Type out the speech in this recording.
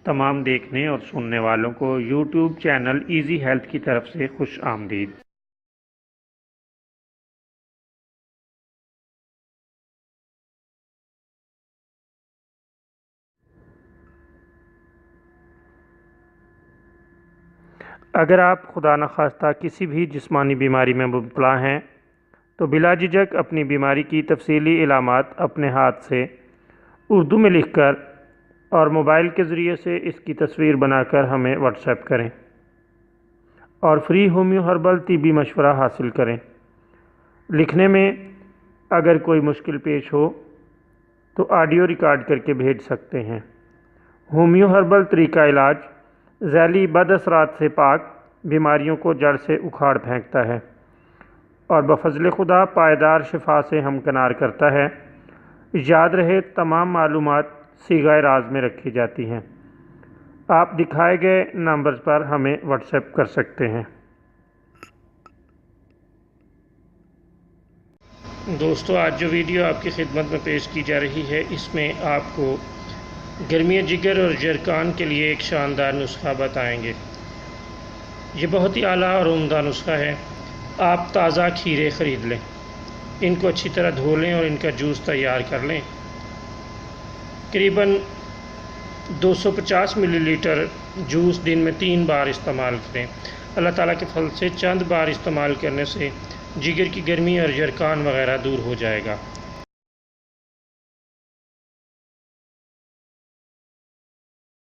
تمام دیکھنے اور سننے والوں کو یوٹیوب چینل ایزی ہیلتھ کی طرف سے خوش آمدید۔ اگر آپ خدا نخواستہ کسی بھی جسمانی بیماری میں مبتلا ہیں تو بلا جھجک اپنی بیماری کی تفصیلی علامات اپنے ہاتھ سے اردو میں لکھ کر اور موبائل کے ذریعے سے اس کی تصویر بنا کر ہمیں واٹس ایپ کریں اور فری ہومیو ہربل طبی مشورہ حاصل کریں۔ لکھنے میں اگر کوئی مشکل پیش ہو تو آڈیو ریکارڈ کر کے بھیج سکتے ہیں۔ ہومیو ہربل طریقہ علاج ذیلی بد اثرات سے پاک بیماریوں کو جڑ سے اکھاڑ پھینکتا ہے اور بفضل خدا پائیدار شفا سے ہمکنار کرتا ہے۔ یاد رہے تمام معلومات صیغہ راز میں رکھی جاتی ہیں۔ آپ دکھائے گئے نمبرز پر ہمیں واٹس ایپ کر سکتے ہیں۔ دوستو، آج جو ویڈیو آپ کی خدمت میں پیش کی جا رہی ہے اس میں آپ کو گرمی جگر اور جرکان کے لیے ایک شاندار نسخہ بتائیں گے۔ یہ بہت ہی اعلیٰ اور عمدہ نسخہ ہے۔ آپ تازہ کھیرے خرید لیں، ان کو اچھی طرح دھو لیں اور ان کا جوس تیار کر لیں۔ قریباً 250 ملی لیٹر جوس دن میں 3 بار استعمال کریں۔ اللہ تعالیٰ کے فضل سے چند بار استعمال کرنے سے جگر کی گرمی اور جرکان وغیرہ دور ہو جائے گا۔